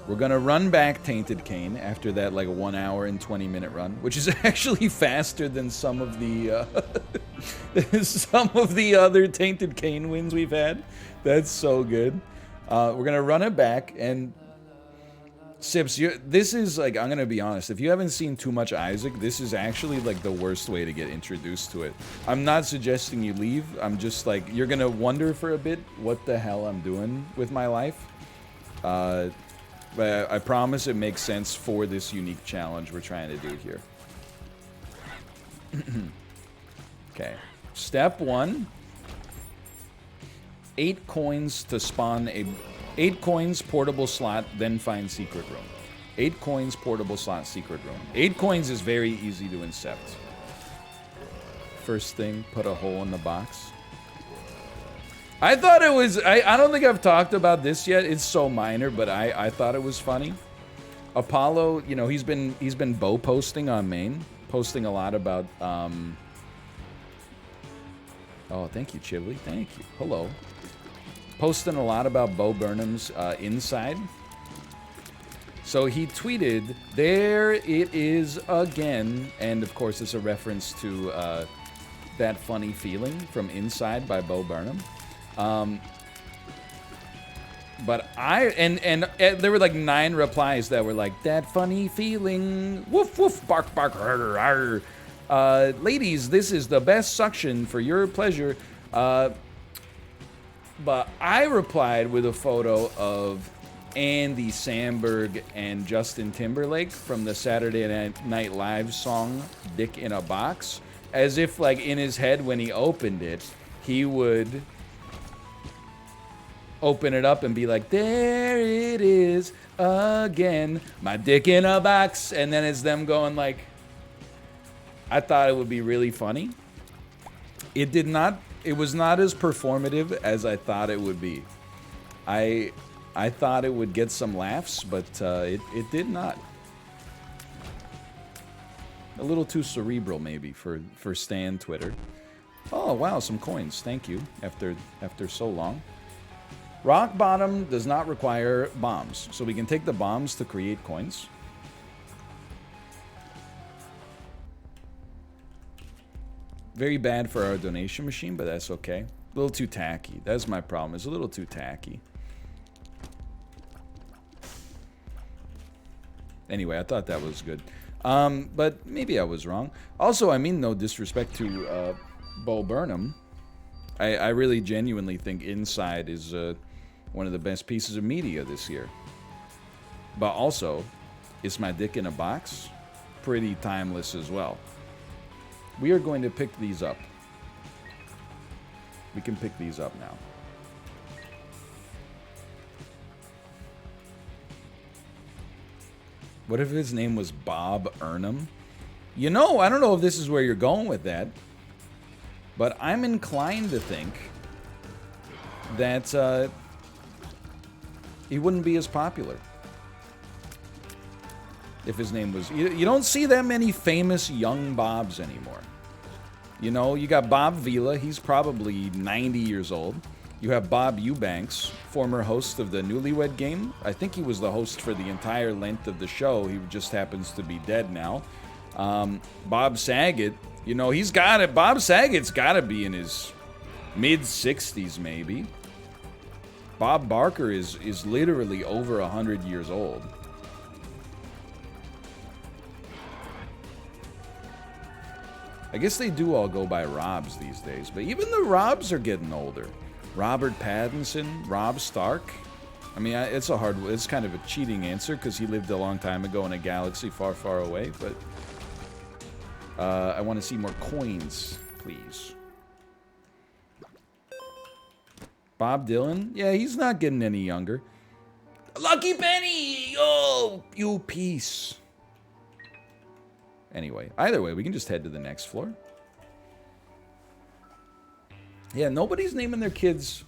We're gonna run back Tainted Cain after that like 1 hour and 20-minute run, which is actually faster than some of the some of the other Tainted Cain wins we've had. That's so good. We're gonna run it back, and Sips, this is like, I'm gonna be honest, if you haven't seen too much Isaac, this is actually like the worst way to get introduced to it. I'm not suggesting you leave. I'm just like, you're gonna wonder for a bit what the hell I'm doing with my life. But I promise it makes sense for this unique challenge we're trying to do here. Okay. Step 1. 8 coins to spawn a... 8 coins, portable slot, then find secret room. 8 coins, portable slot, secret room. 8 coins is very easy to incept. First thing, put a hole in the box. I thought it was... I don't think I've talked about this yet. It's so minor, but I thought it was funny. Apollo, you know, he's been bow posting on main. Posting a lot about... Oh, thank you, Chivly. Thank you. Hello. Posting a lot about Bo Burnham's inside. So he tweeted, "There it is again." And of course, it's a reference to That Funny Feeling from Inside by Bo Burnham. But there were like 9 replies that were like, "That funny feeling, woof woof, bark bark, arr, arr. Ladies, this is the best suction for your pleasure." But I replied with a photo of Andy Samberg and Justin Timberlake from the Saturday Night Live song "Dick in a Box," as if like in his head when he opened it, he would open it up and be like, "There it is again, my dick in a box," and then it's them going like, I thought it would be really funny. It did not. It was not as performative as I thought it would be. I thought it would get some laughs, but it did not. A little too cerebral maybe for Stan Twitter. Oh wow, some coins. Thank you. After so long. Rock bottom does not require bombs, so we can take the bombs to create coins. Very bad for our donation machine, but that's okay. A little too tacky. That's my problem. It's a little too tacky. Anyway, I thought that was good. But maybe I was wrong. Also, I mean no disrespect to Bo Burnham. I really genuinely think Inside is one of the best pieces of media this year. But also, Is My Dick in a Box? Pretty timeless as well. We are going to pick these up. We can pick these up now. What if his name was Bob Earnham? You know, I don't know if this is where you're going with that, but I'm inclined to think that he wouldn't be as popular if his name was... You don't see that many famous young Bobs anymore. You know, you got Bob Vila. He's probably 90 years old. You have Bob Eubanks, former host of the Newlywed Game. I think he was the host for the entire length of the show. He just happens to be dead now. Bob Saget, you know, he's got it. Bob Saget's got to be in his mid-60s, maybe. Bob Barker is literally over 100 years old. I guess they do all go by Robs these days, but even the Robs are getting older. Robert Pattinson, Rob Stark. I mean, it's kind of a cheating answer because he lived a long time ago in a galaxy far, far away, but I want to see more coins, please. Bob Dylan? Yeah, he's not getting any younger. Lucky Penny! Yo, you piece. Anyway, either way, we can just head to the next floor. Yeah, nobody's naming their kids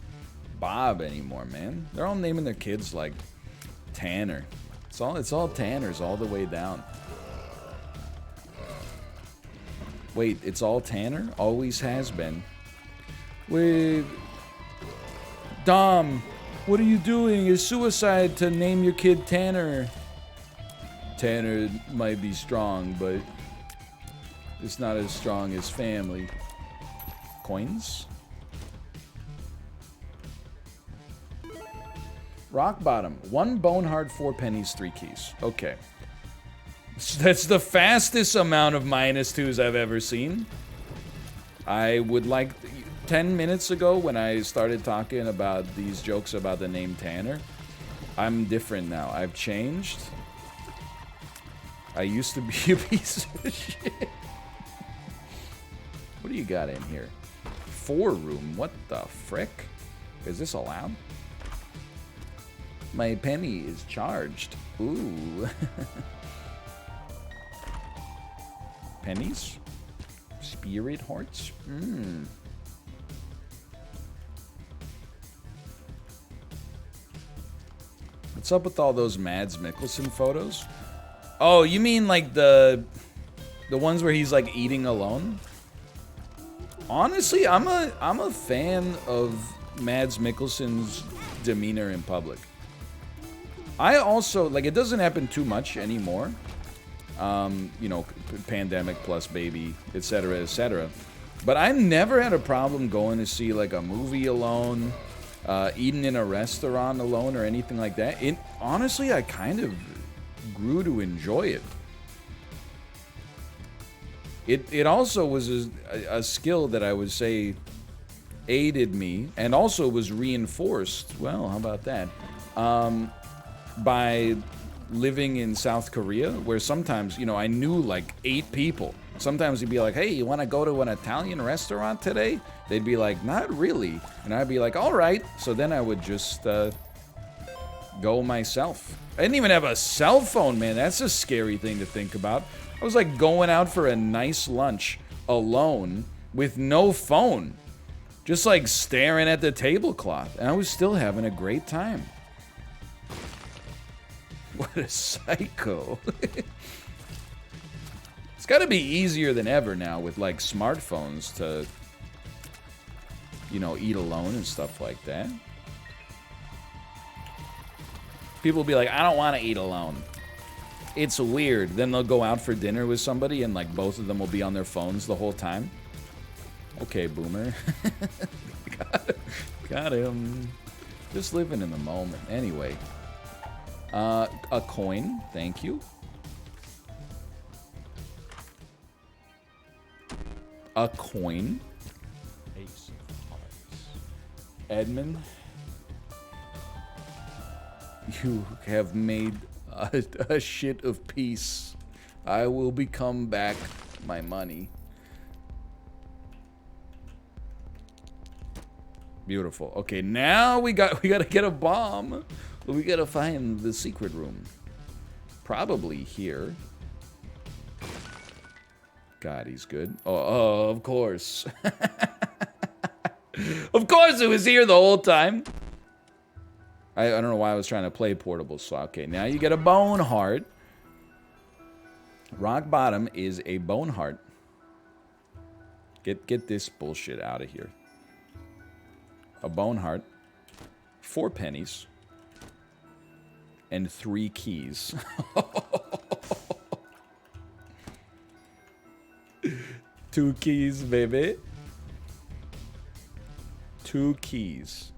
Bob anymore, man. They're all naming their kids like Tanner. It's all Tanners all the way down. Wait, it's all Tanner? Always has been. With Dom, What are you doing? It's suicide to name your kid Tanner. Tanner might be strong, but it's not as strong as family. Coins? Rock bottom. 1 bone hard, 4 pennies, 3 keys. Okay. That's the fastest amount of -2s I've ever seen. I would like... 10 minutes ago, when I started talking about these jokes about the name Tanner, I'm different now. I've changed. I used to be a piece of shit. What do you got in here? 4 room. What the frick? Is this allowed? My penny is charged. Ooh. Pennies? Spirit hearts? Mmm. What's up with all those Mads Mikkelsen photos? Oh, you mean like the ones where he's like eating alone? Honestly, I'm a fan of Mads Mikkelsen's demeanor in public. I also like it doesn't happen too much anymore. You know, pandemic plus baby, etc., etc. But I never had a problem going to see like a movie alone, eating in a restaurant alone, or anything like that. Honestly, I kind of grew to enjoy it. It also was a skill that I would say aided me, and also was reinforced. Well, how about that? By living in South Korea, where sometimes, you know, I knew like 8 people. Sometimes he'd be like, hey, you want to go to an Italian restaurant today? They'd be like, not really. And I'd be like, all right. So then I would just go myself. I didn't even have a cell phone, man. That's a scary thing to think about. I was like going out for a nice lunch alone with no phone. Just like staring at the tablecloth. And I was still having a great time. What a psycho. It's got to be easier than ever now with like smartphones to, you know, eat alone and stuff like that. People will be like, I don't want to eat alone. It's weird. Then they'll go out for dinner with somebody and like both of them will be on their phones the whole time. Okay, boomer. Got him. Just living in the moment. Anyway. A coin. Thank you. A coin. Ace of hearts. Edmund. You have made a shit of peace. I will become back my money. Beautiful. Okay, now we gotta get a bomb. We gotta find the secret room. Probably here. God, he's good. Oh, of course. Of course it was here the whole time. I don't know why I was trying to play portable slot. Okay, now you get a bone heart. Rock bottom is a bone heart. Get this bullshit out of here. A bone heart. 4 pennies. And 3 keys. 2 keys, baby. 2 keys.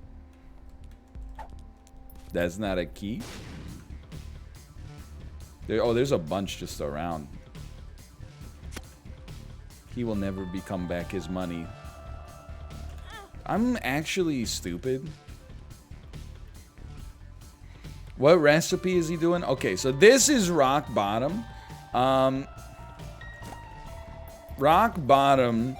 That's not a key. There's a bunch just around. He will never become back his money. I'm actually stupid. What recipe is he doing? Okay, so this is rock bottom. Rock bottom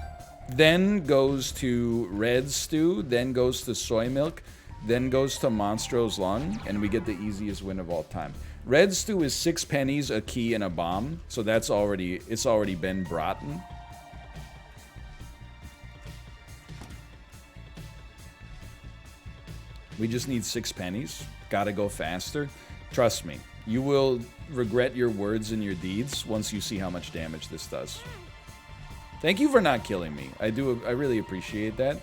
then goes to red stew, then goes to soy milk, then goes to Monstro's lung, and we get the easiest win of all time. Red stew is 6 pennies, a key, and a bomb, so it's already been brought in. We just need 6 pennies. Gotta go faster. Trust me, you will regret your words and your deeds once you see how much damage this does. Thank you for not killing me. I really appreciate that.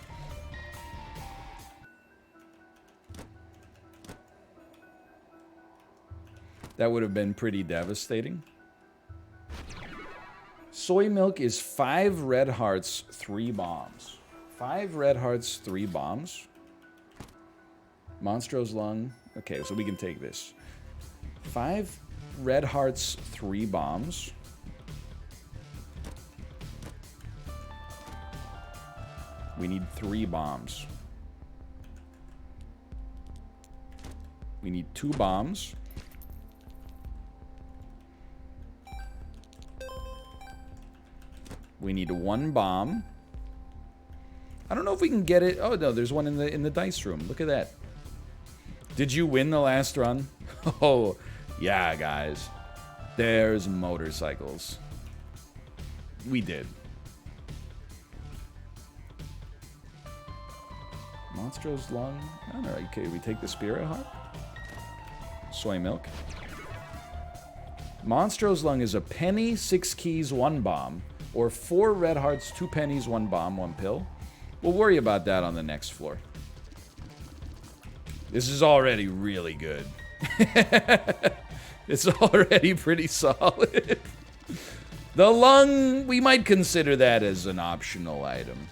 That would have been pretty devastating. Soy milk is 5 red hearts, 3 bombs. 5 red hearts, 3 bombs. Monstro's lung. Okay, so we can take this. 5 red hearts, 3 bombs. We need 3 bombs. We need 2 bombs. We need 1 bomb. I don't know if we can get it. Oh no, there's one in the dice room. Look at that. Did you win the last run? Oh, yeah, guys. There's motorcycles. We did. Monstro's lung. I don't know. Okay, we take the spirit heart. Soy milk. Monstro's lung is a penny, 6 keys, 1 bomb. Or 4 red hearts, 2 pennies, 1 bomb, 1 pill. We'll worry about that on the next floor. This is already really good. It's already pretty solid. The lung, we might consider that as an optional item.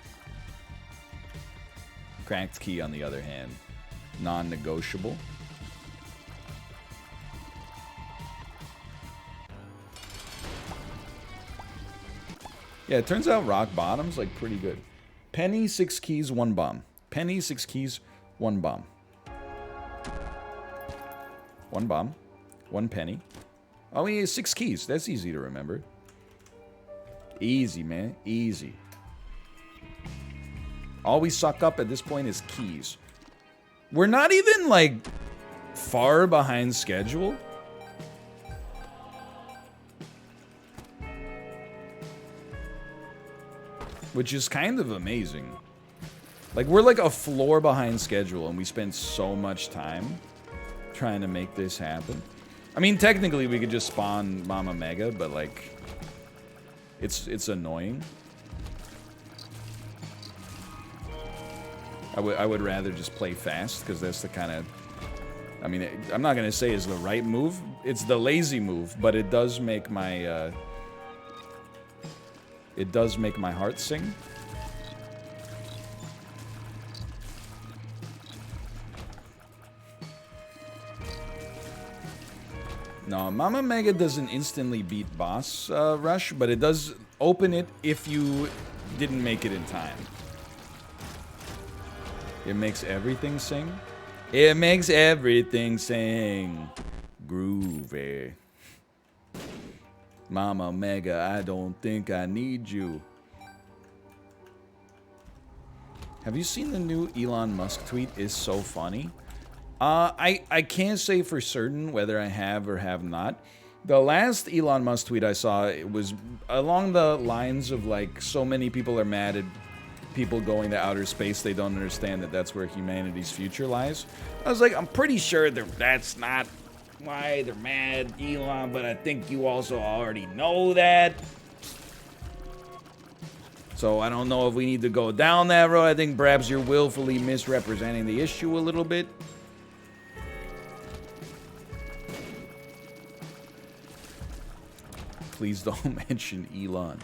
Cracked key, on the other hand, non-negotiable. Yeah, it turns out rock bottom's like pretty good. Penny, 6 keys, 1 bomb. Penny, 6 keys, 1 bomb. 1 bomb. 1 penny. Oh, we need 6 keys. That's easy to remember. Easy, man. Easy. All we suck up at this point is keys. We're not even, like, far behind schedule. Which is kind of amazing. Like, we're like a floor behind schedule, and we spent so much time trying to make this happen. I mean, technically, we could just spawn Mama Mega, but, like, it's annoying. I would rather just play fast, because that's the kind of... I mean, I'm not going to say it's the right move. It's the lazy move, but it does make my... it does make my heart sing. No, Mama Mega doesn't instantly beat Boss Rush, but it does open it if you didn't make it in time. It makes everything sing. It makes everything sing. Groovy. Mama Mega, I don't think I need you. Have you seen the new Elon Musk tweet? It's so funny. I can't say for certain whether I have or have not. The last Elon Musk tweet I saw, it was along the lines of like, so many people are mad at people going to outer space. They don't understand that that's where humanity's future lies. I was like, I'm pretty sure that's not why they're mad, Elon, but I think you also already know that. So I don't know if we need to go down that road. I think perhaps you're willfully misrepresenting the issue a little bit. Please don't mention Elon.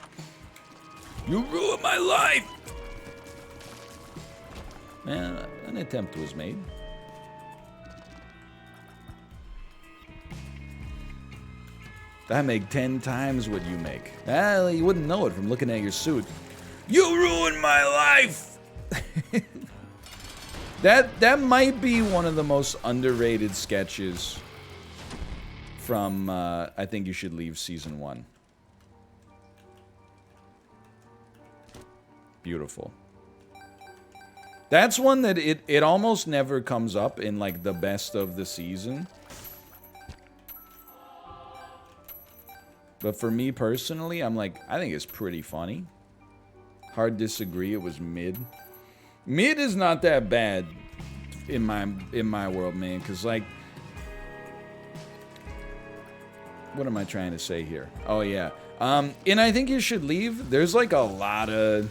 You ruined my life! Man, an attempt was made. I make 10 times what you make. Well, you wouldn't know it from looking at your suit. You ruined my life! That might be one of the most underrated sketches from I Think You Should Leave Season 1. Beautiful. That's one that it almost never comes up in like the best of the season. But for me personally, I'm like, I think it's pretty funny. Hard disagree, it was mid. Mid is not that bad in my world, man, because like, what am I trying to say here? Oh yeah. And I Think You Should Leave, there's like a lot of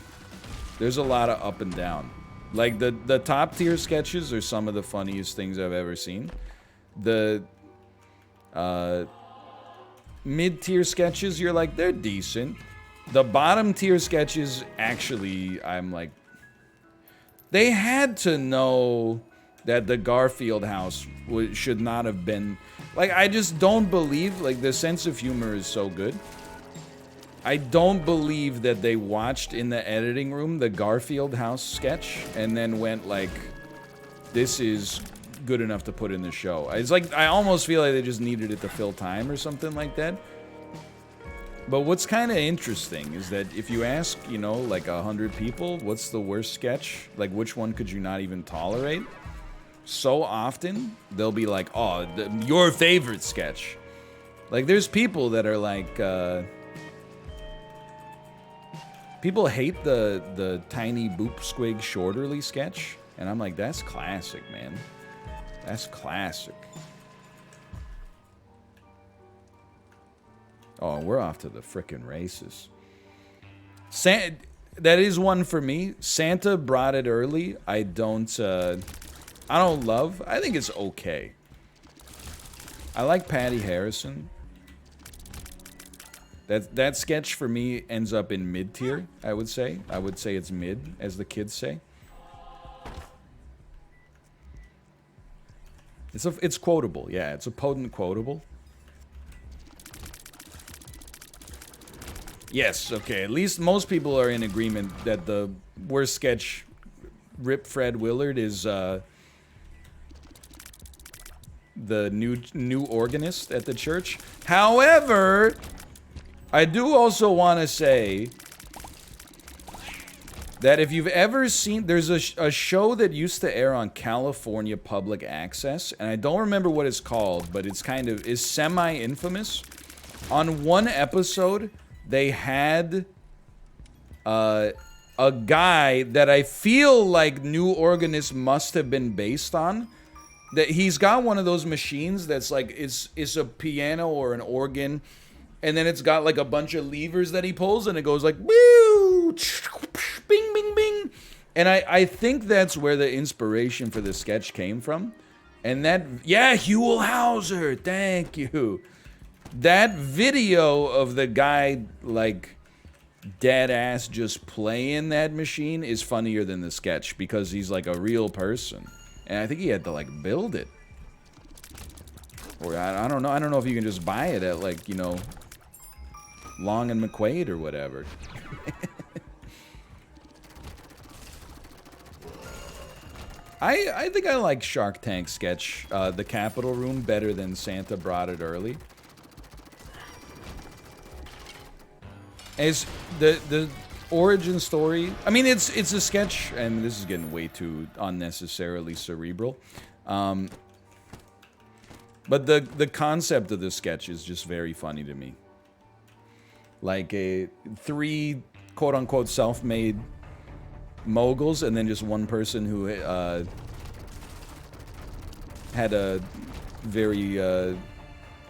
up and down. Like the top tier sketches are some of the funniest things I've ever seen. Mid-tier sketches, you're like, they're decent. The bottom tier sketches, actually, I'm like, they had to know that the Garfield house should not have been, like, I just don't believe, like, the sense of humor is so good. I don't believe that they watched in the editing room the Garfield house sketch and then went like, this is good enough to put in the show. It's like, I almost feel like they just needed it to fill time or something like that. But what's kind of interesting is that if you ask, you know, like 100 people, what's the worst sketch? Like, which one could you not even tolerate? So often, they'll be like, oh, your favorite sketch. Like, there's people that are like, people hate the tiny boop squig shorterly sketch. And I'm like, that's classic, man. That's classic. Oh, we're off to the frickin' races. That is one for me. Santa brought it early. I don't love. I think it's okay. I like Patty Harrison. That sketch for me ends up in mid-tier, I would say. I would say it's mid, as the kids say. It's quotable, yeah. It's a potent quotable. Yes, okay. At least most people are in agreement that the worst sketch, Rip Fred Willard, is the new organist at the church. However, I do also want to say that if you've ever seen, there's a show that used to air on California Public Access, and I don't remember what it's called, but it's kind of, is semi-infamous. On one episode, they had a guy that I feel like New Organist must have been based on. That he's got one of those machines that's like, it's a piano or an organ, and then it's got like a bunch of levers that he pulls, and it goes like, woo, bing, bing, bing. And I think that's where the inspiration for the sketch came from. And that, yeah, Huell Hauser, thank you. That video of the guy, like, dead ass just playing that machine is funnier than the sketch because he's like a real person. And I think he had to, like, build it. Or I don't know. I don't know if you can just buy it at, like, you know, Long and McQuaid or whatever. I think I like Shark Tank sketch, the Capitol Room, better than Santa Brought It Early. As the origin story, I mean, it's a sketch, and this is getting way too unnecessarily cerebral. But the concept of the sketch is just very funny to me. Like three quote-unquote self-made moguls, and then just one person who had a very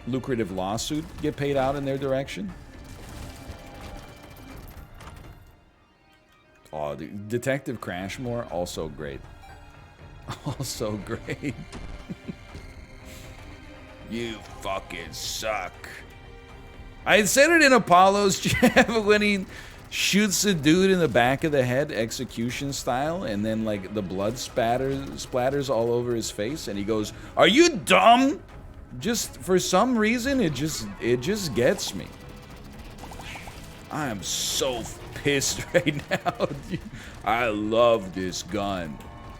lucrative lawsuit get paid out in their direction. Oh, Detective Crashmore, also great. Also great. You fucking suck. I said it in Apollo's chat when he shoots a dude in the back of the head, execution style, and then like the blood splatters all over his face, and he goes, "Are you dumb?" Just for some reason, it just gets me. I am so pissed right now. I love this gun.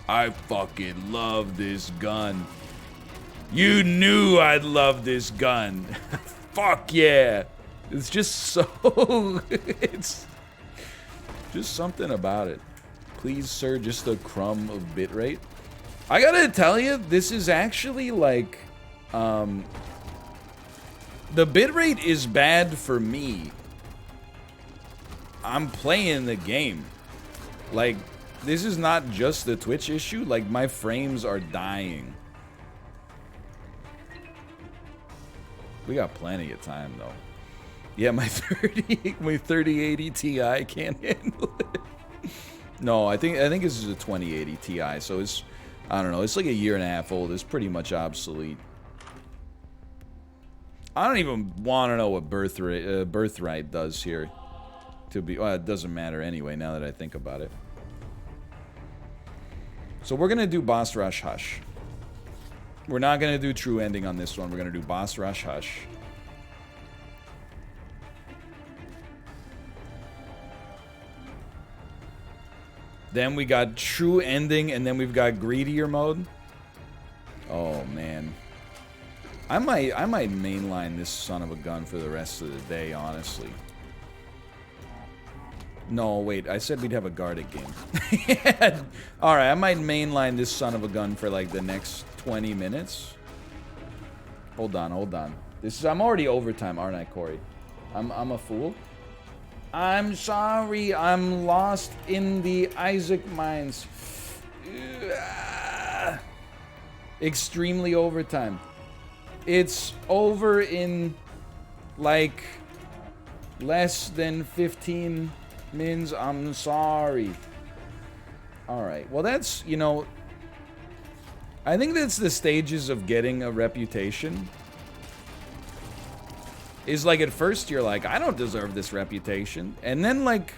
I fucking love this gun. You knew I'd love this gun. Fuck yeah. It's just so... it's just something about it. Please, sir, just a crumb of bitrate. I gotta tell you, this is actually like... the bitrate is bad for me. I'm playing the game. Like, this is not just the Twitch issue. Like, my frames are dying. We got plenty of time, though. Yeah, my 3080 Ti can't handle it. No, I think this is a 2080 Ti, so it's, I don't know, it's like a year and a half old. It's pretty much obsolete. I don't even want to know what birthright does here. Well, it doesn't matter anyway, now that I think about it. So we're going to do Boss Rush Hush. We're not going to do True Ending on this one. We're going to do Boss Rush Hush. Then we got True Ending, and then we've got Greedier mode. Oh, man. I might mainline this son of a gun for the rest of the day, honestly. No, wait, I said we'd have a guarded game. Yeah. Alright, I might mainline this son of a gun for like the next 20 minutes. Hold on, hold on. I'm already overtime, aren't I, Corey? I'm a fool. I'm sorry, I'm lost in the Isaac mines. Extremely overtime. It's over in like less than 15 mins. I'm sorry. Alright, well that's, you know, I think that's the stages of getting a reputation. Is like at first you're like, I don't deserve this reputation. And then like,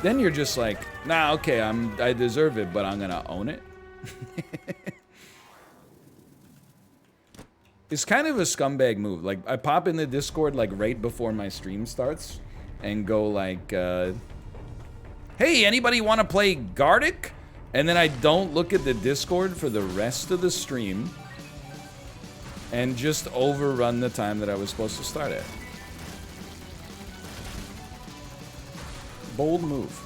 then you're just like, nah, okay, I deserve it, but I'm gonna own it. It's kind of a scumbag move. Like, I pop in the Discord like right before my stream starts and go like, hey, anybody want to play Gardic? And then I don't look at the Discord for the rest of the stream and just overrun the time that I was supposed to start at. Bold move.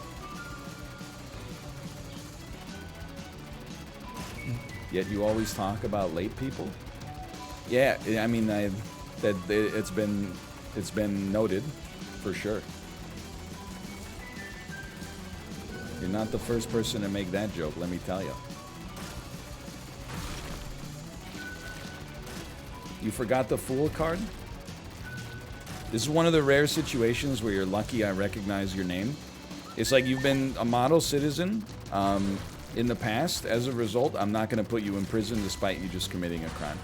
Yet you always talk about late people? Yeah, I mean, it's been noted, for sure. You're not the first person to make that joke, let me tell you. You forgot the Fool card? This is one of the rare situations where you're lucky I recognize your name. It's like you've been a model citizen in the past. As a result, I'm not going to put you in prison despite you just committing a crime.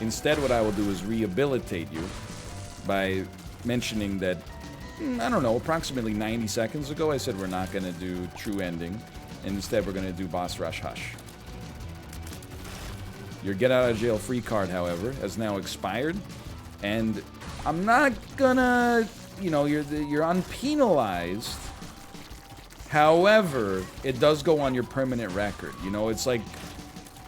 Instead, what I will do is rehabilitate you by mentioning that, I don't know, approximately 90 seconds ago, I said we're not going to do True Ending, and instead we're going to do Boss Rush Hush. Your get out of jail free card, however, has now expired, and I'm not gonna, you know, you're unpenalized. However, it does go on your permanent record. You know, it's like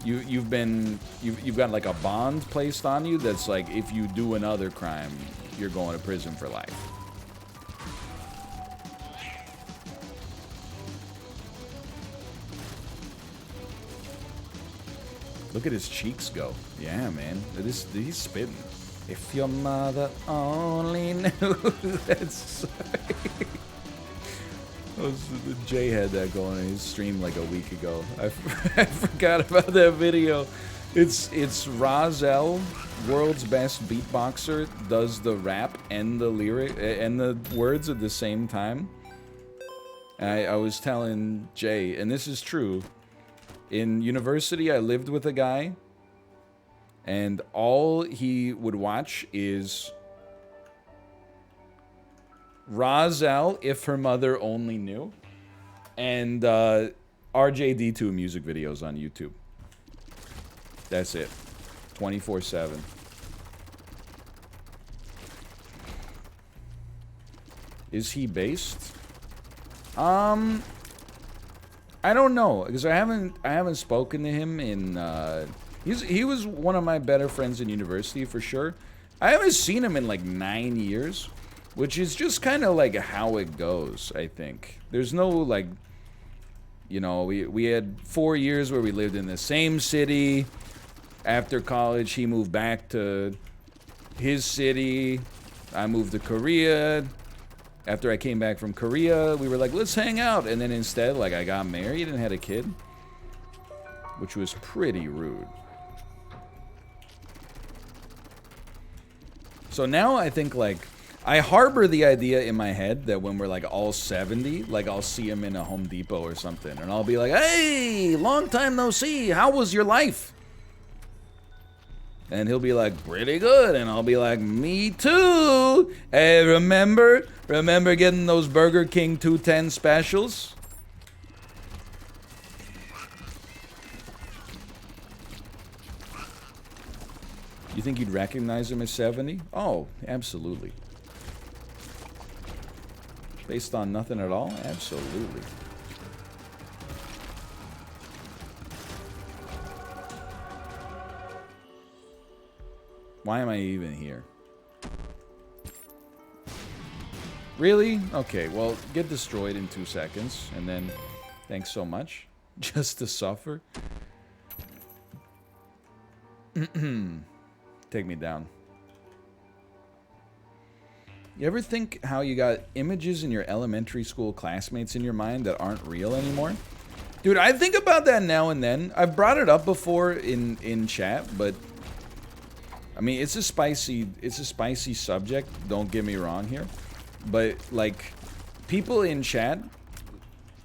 you've got like a bond placed on you that's like, if you do another crime, you're going to prison for life. Look at his cheeks go. Yeah, man. He's spitting. If your mother only knew. That's Jay had that going in his stream like a week ago. I forgot about that video. It's Razel, world's best beatboxer, does the rap and the lyric and the words at the same time. And I was telling Jay, and this is true. In university, I lived with a guy, and all he would watch is Razel, If Her Mother Only Knew, and RJD2 music videos on YouTube. That's it. 24/7. Is he based? I don't know, because I haven't spoken to him in he was one of my better friends in university for sure. I haven't seen him in like 9 years, which is just kind of like how it goes, I think. There's no like, you know, we had 4 years where we lived in the same city. After college, he moved back to his city. I moved to Korea. After I came back from Korea, we were like, let's hang out. And then instead, like, I got married and had a kid, which was pretty rude. So now I think, like, I harbor the idea in my head that when we're like all 70, like I'll see him in a Home Depot or something, and I'll be like, hey, long time no see, how was your life? And he'll be like, pretty good, and I'll be like, me too. Hey, remember getting those Burger King 210 specials? You think you'd recognize him as 70? Oh, absolutely. Based on nothing at all? Absolutely. Why am I even here? Really? Okay, well, get destroyed in 2 seconds, and then thanks so much. Just to suffer? Take me down. You ever think how you got images in your elementary school classmates in your mind that aren't real anymore? Dude, I think about that now and then. I've brought it up before in chat, but I mean, it's a spicy subject, don't get me wrong here. But like people in chat,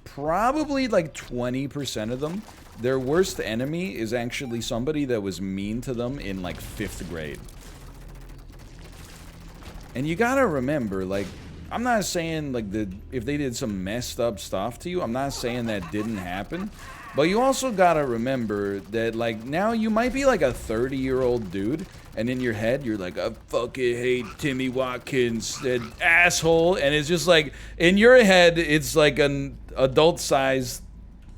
probably like 20% of them, their worst enemy is actually somebody that was mean to them in like 5th grade. And you gotta remember, like, I'm not saying like if they did some messed up stuff to you, I'm not saying that didn't happen. But you also gotta remember that like now you might be like a 30-year-old dude, and in your head you're like, I fucking hate Timmy Watkins, that asshole. And it's just like, in your head it's like an adult-sized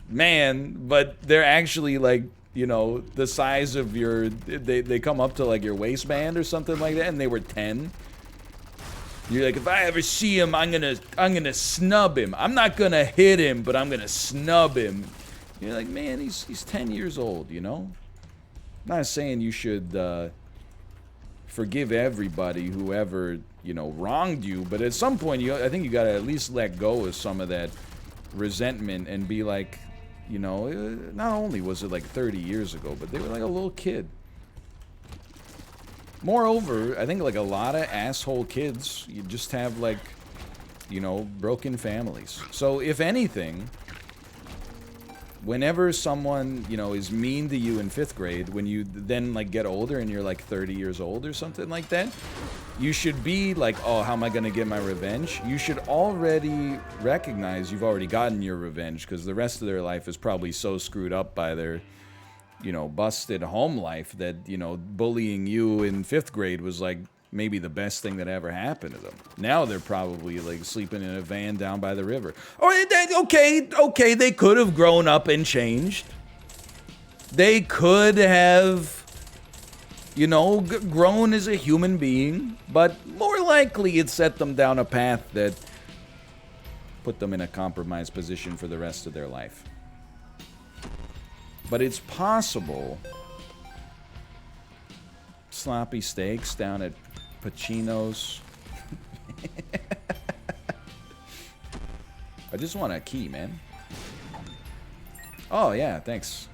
man, but they're actually like, you know, the size of your, they come up to like your waistband or something like that, and they were 10. You're like, if I ever see him, I'm gonna snub him. I'm not gonna hit him, but I'm gonna snub him. You're like, man, he's 10 years old, you know? I'm not saying you should forgive everybody who ever, you know, wronged you, but at some point, I think you gotta at least let go of some of that resentment and be like, you know, not only was it like 30 years ago, but they were like a little kid. Moreover, I think like a lot of asshole kids, you just have like, you know, broken families. So if anything, whenever someone, you know, is mean to you in 5th grade, when you then like get older and you're like 30 years old or something like that, you should be like, oh, how am I gonna get my revenge? You should already recognize you've already gotten your revenge, because the rest of their life is probably so screwed up by their, you know, busted home life that, you know, bullying you in 5th grade was like maybe the best thing that ever happened to them. Now they're probably like sleeping in a van down by the river. Or okay, they could have grown up and changed. They could have, you know, grown as a human being, but more likely it set them down a path that put them in a compromised position for the rest of their life. But it's possible. Sloppy steaks down at Pacino's. I just want a key, man. Oh, yeah, thanks.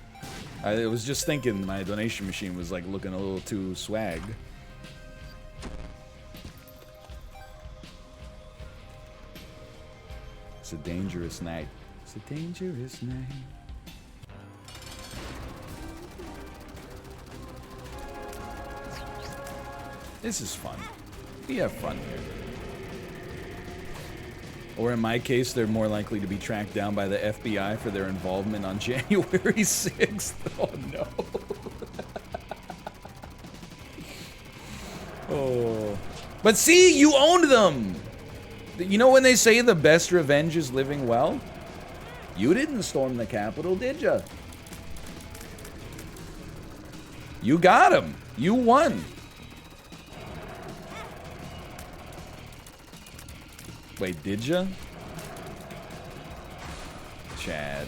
I was just thinking my donation machine was like looking a little too swag. It's a dangerous night. It's a dangerous night. This is fun. We have fun here. Or in my case, they're more likely to be tracked down by the FBI for their involvement on January 6th. Oh no. Oh. But see, you owned them! You know when they say the best revenge is living well? You didn't storm the Capitol, did ya? You got him. You won. Wait, did ya? Chad.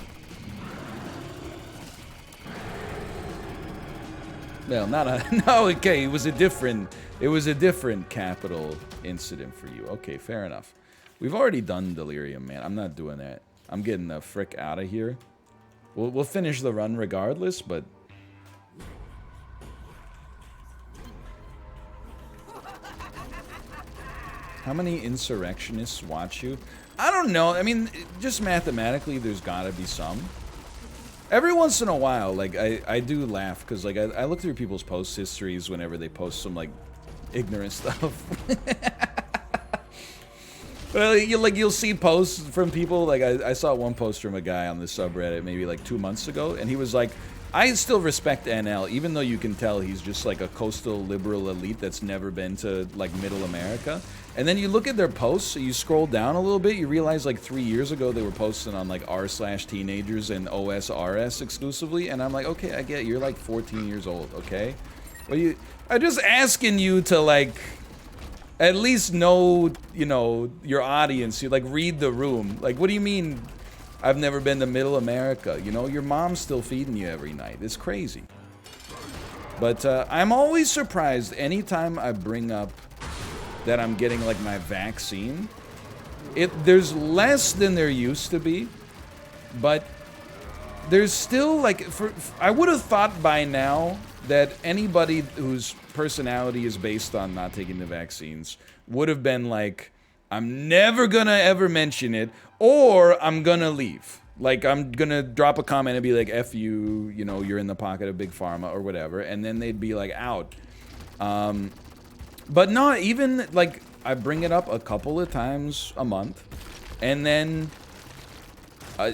Well, not a... No, okay, it was a different Capitol incident for you. Okay, fair enough. We've already done Delirium, man. I'm not doing that. I'm getting the frick out of here. We'll finish the run regardless, but... How many insurrectionists watch you? I don't know. I mean, just mathematically, there's got to be some. Every once in a while, like, I do laugh, because, like, I look through people's post histories whenever they post some, like, ignorant stuff. Well, you'll see posts from people, like, I saw one post from a guy on the subreddit maybe, like, 2 months ago, and he was like, I still respect NL, even though you can tell he's just, like, a coastal liberal elite that's never been to, like, middle America. And then you look at their posts, so you scroll down a little bit, you realize, like, 3 years ago they were posting on, like, r/teenagers and OSRS exclusively, and I'm like, okay, I get it. You're, like, 14 years old, okay? Well, I'm just asking you to, like, at least know, you know, your audience. You, like, read the room. Like, what do you mean, I've never been to middle America? You know, your mom's still feeding you every night. It's crazy. But I'm always surprised anytime I bring up that I'm getting, like, my vaccine. There's less than there used to be, but there's still, like, I would have thought by now that anybody whose personality is based on not taking the vaccines would have been like, I'm never gonna ever mention it, or I'm gonna leave. Like, I'm gonna drop a comment and be like, F you, you know, you're in the pocket of Big Pharma or whatever, and then they'd be like, out. But not even, like, I bring it up a couple of times a month, and then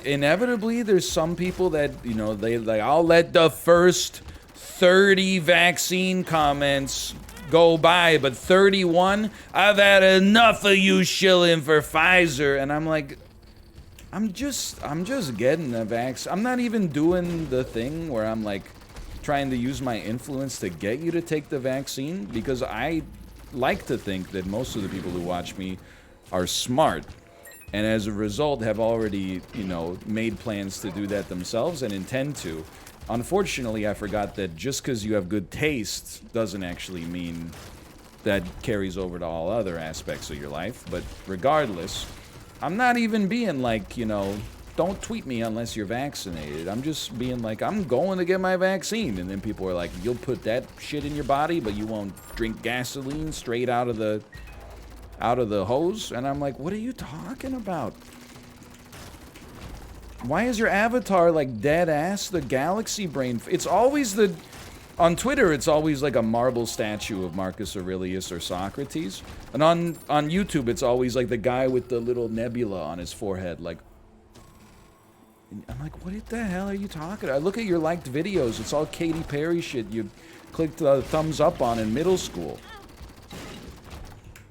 inevitably there's some people that, you know, they like, I'll let the first 30 vaccine comments go by, but 31, I've had enough of you shilling for Pfizer. And I'm like, I'm just getting the vaccine. I'm not even doing the thing where I'm like trying to use my influence to get you to take the vaccine, because I like to think that most of the people who watch me are smart, and as a result have already, you know, made plans to do that themselves and intend to. Unfortunately, I forgot that just because you have good taste doesn't actually mean that carries over to all other aspects of your life. But regardless, I'm not even being like, you know, don't tweet me unless you're vaccinated. I'm just being like, I'm going to get my vaccine. And then people are like, you'll put that shit in your body, but you won't drink gasoline straight out of the hose? And I'm like, what are you talking about? Why is your avatar like dead ass the galaxy brain? It's always on Twitter, it's always like a marble statue of Marcus Aurelius or Socrates. And on YouTube, it's always like the guy with the little nebula on his forehead. Like, I'm like, what the hell are you talking about? I look at your liked videos. It's all Katy Perry shit you clicked the thumbs up on in middle school.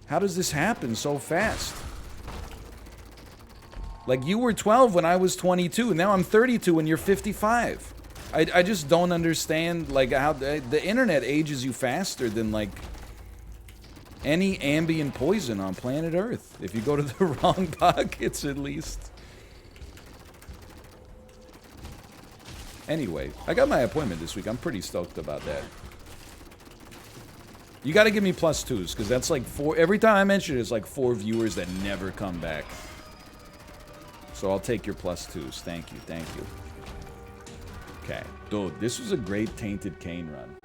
How does this happen so fast? Like, you were 12 when I was 22, now I'm 32 and you're 55. I just don't understand, like, how the internet ages you faster than, like, any ambient poison on planet Earth. If you go to the wrong pockets, at least. Anyway, I got my appointment this week. I'm pretty stoked about that. You gotta give me +2s, because that's like 4. Every time I mention it, it's like 4 viewers that never come back. So I'll take your +2s. Thank you, thank you. Okay. Dude, this was a great Tainted Cain run.